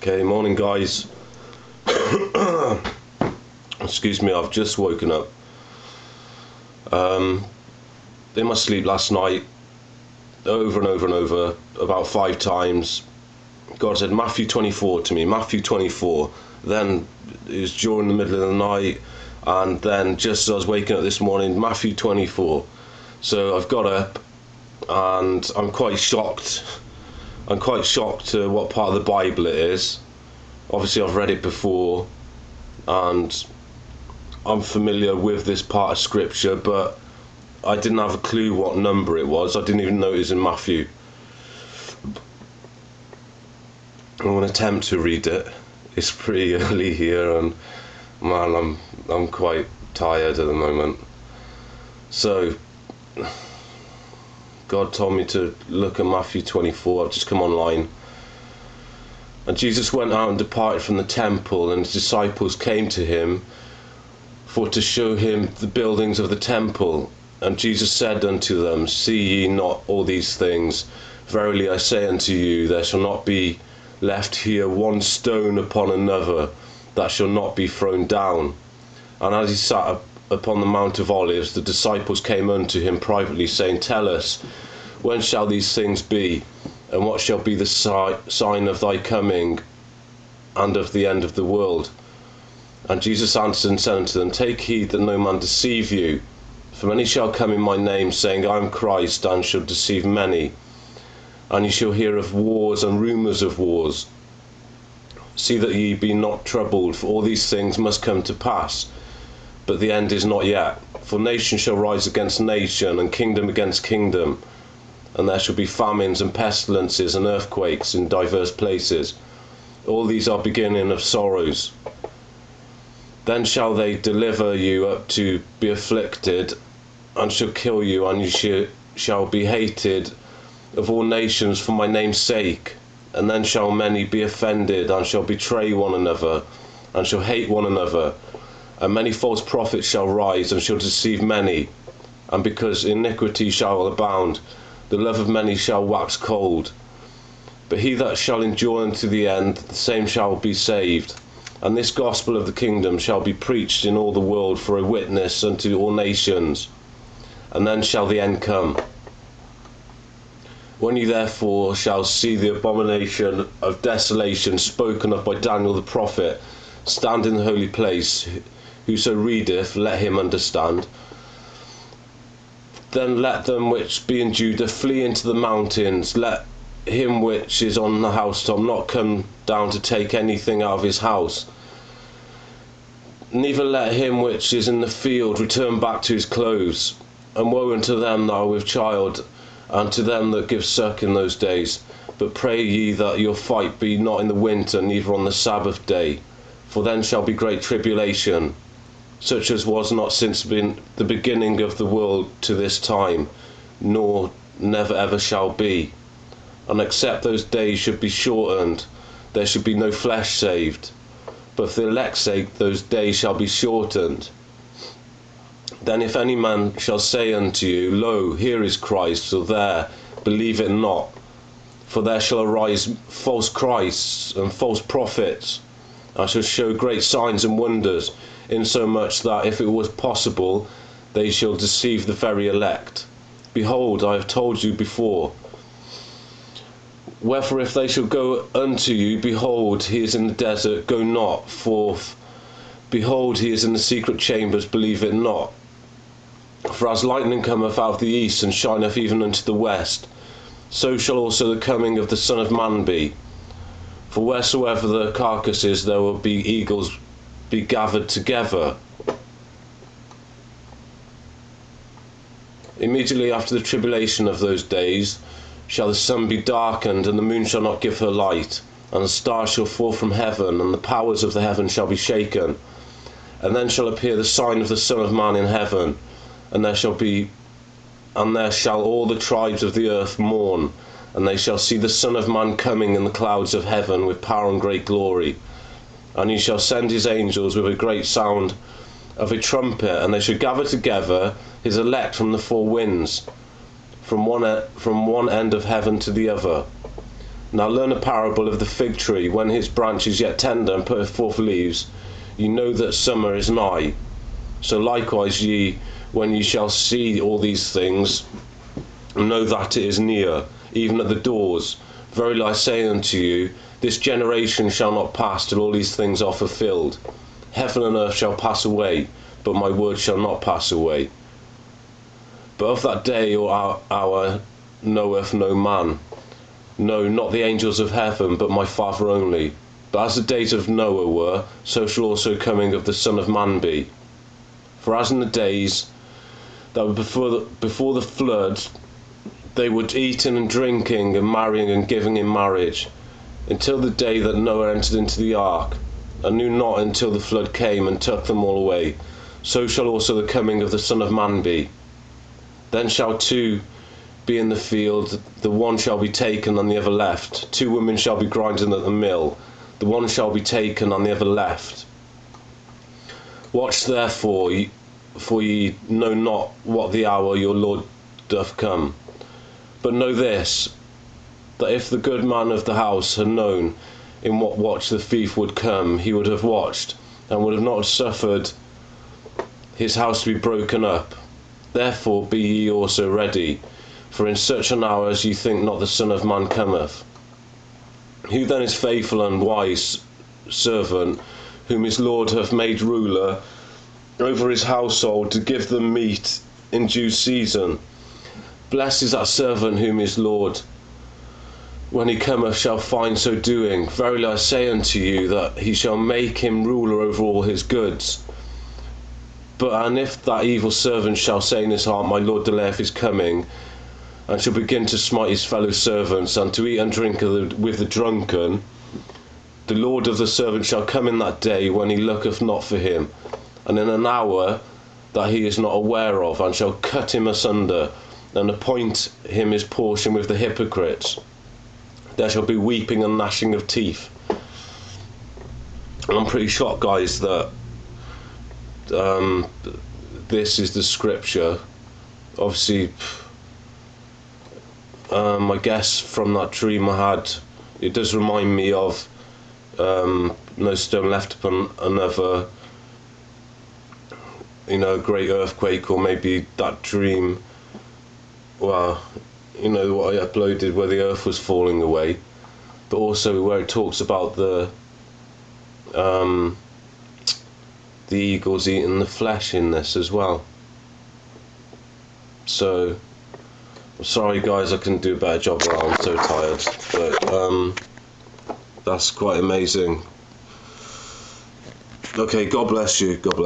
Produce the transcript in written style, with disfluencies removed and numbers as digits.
Okay, morning guys. Excuse me, I've just woken up. In my sleep last night, over and over and over, about 5 times, God said Mathew 24 to me, Mathew 24. Then it was during the middle of the night, and then just as I was waking up this morning, Mathew 24. So I've got up, and I'm quite shocked. I'm quite shocked to what part of the Bible it is. Obviously I've read it before, and I'm familiar with this part of scripture, but I didn't have a clue what number it was. I didn't even know it was in Matthew. I'm going to attempt to read it. It's pretty early here, and man, I'm quite tired at the moment. So God told me to look at Matthew 24. I've just come online. And Jesus went out and departed from the temple, and his disciples came to him for to show him the buildings of the temple. And Jesus said unto them, See ye not all these things? Verily I say unto you, there shall not be left here one stone upon another that shall not be thrown down. And as he sat upon the Mount of Olives, the disciples came unto him privately, saying, Tell us, when shall these things be? And what shall be the sign of thy coming and of the end of the world? And Jesus answered and said unto them, Take heed that no man deceive you. For many shall come in my name, saying, I am Christ, and shall deceive many. And ye shall hear of wars and rumours of wars. See that ye be not troubled, for all these things must come to pass. But the end is not yet. For nation shall rise against nation, and kingdom against kingdom. And there shall be famines and pestilences and earthquakes in divers places. All these are beginning of sorrows. Then shall they deliver you up to be afflicted, and shall kill you, and you shall be hated of all nations for my name's sake. And then shall many be offended, and shall betray one another, and shall hate one another. And many false prophets shall rise, and shall deceive many. And because iniquity shall abound, the love of many shall wax cold. But he that shall endure unto the end, the same shall be saved. And this gospel of the kingdom shall be preached in all the world for a witness unto all nations. And then shall the end come. When ye therefore shall see the abomination of desolation spoken of by Daniel the prophet stand in the holy place, whoso readeth, let him understand. Then let them which be in Judah flee into the mountains. Let him which is on the housetop not come down to take anything out of his house. Neither let him which is in the field return back to his clothes. And woe unto them that are with child, and to them that give suck in those days. But pray ye that your fight be not in the winter, neither on the Sabbath day. For then shall be great tribulation, such as was not since the beginning of the world to this time, nor never ever shall be. And except those days should be shortened, there should be no flesh saved. But for the elect's sake those days shall be shortened. Then if any man shall say unto you, Lo, here is Christ, or there, believe it not. For there shall arise false Christs and false prophets, and shall show great signs and wonders, insomuch that if it was possible, they shall deceive the very elect. Behold, I have told you before. Wherefore if they shall go unto you, behold, he is in the desert, go not forth. Behold, he is in the secret chambers, believe it not. For as lightning cometh out of the east, and shineth even unto the west, so shall also the coming of the Son of Man be. For wheresoever the carcass is, there will be eagles be gathered together. Immediately after the tribulation of those days shall the sun be darkened, and the moon shall not give her light, and the stars shall fall from heaven, and the powers of the heaven shall be shaken. And then shall appear the sign of the Son of Man in heaven, and there shall all the tribes of the earth mourn, and they shall see the Son of Man coming in the clouds of heaven with power and great glory. And he shall send his angels with a great sound of a trumpet, and they shall gather together his elect from the four winds, from one end of heaven to the other. Now learn a parable of the fig tree. When his branch is yet tender and putteth forth leaves, you know that summer is nigh. So likewise ye, when ye shall see all these things, know that it is near, even at the doors. Verily I say unto you, this generation shall not pass till all these things are fulfilled. Heaven and earth shall pass away, but my word shall not pass away. But of that day or hour knoweth no man, no, not the angels of heaven, but my Father only. But as the days of Noah were, so shall also coming of the Son of Man be. For as in the days that were before the flood, they were eating and drinking and marrying and giving in marriage, until the day that Noah entered into the ark, and knew not until the flood came and took them all away. So shall also the coming of the Son of Man be. Then shall two be in the field, the one shall be taken and the other left. Two women shall be grinding at the mill, the one shall be taken and the other left. Watch therefore, for ye know not what the hour your Lord doth come. But know this, that if the good man of the house had known in what watch the thief would come, he would have watched, and would have not suffered his house to be broken up. Therefore be ye also ready, for in such an hour as ye think not the Son of Man cometh. Who then is faithful and wise servant, whom his Lord hath made ruler over his household, to give them meat in due season? Blessed is that servant whom his Lord, when he cometh, shall find so doing. Verily I say unto you, that he shall make him ruler over all his goods. And if that evil servant shall say in his heart, my Lord delayeth his coming, and shall begin to smite his fellow servants, and to eat and drink with the drunken, the Lord of the servant shall come in that day when he looketh not for him, and in an hour that he is not aware of, and shall cut him asunder, and appoint him his portion with the hypocrites. There shall be weeping and gnashing of teeth. And I'm pretty shocked, guys, that this is the scripture. Obviously, I guess from that dream I had, it does remind me of no stone left upon another, great earthquake, or maybe that dream, well, what I uploaded where the earth was falling away, but also where it talks about the eagles eating the flesh in this as well. So I'm sorry guys, I couldn't do a better job, or I'm so tired, but that's quite amazing. Okay, God bless you. God bless.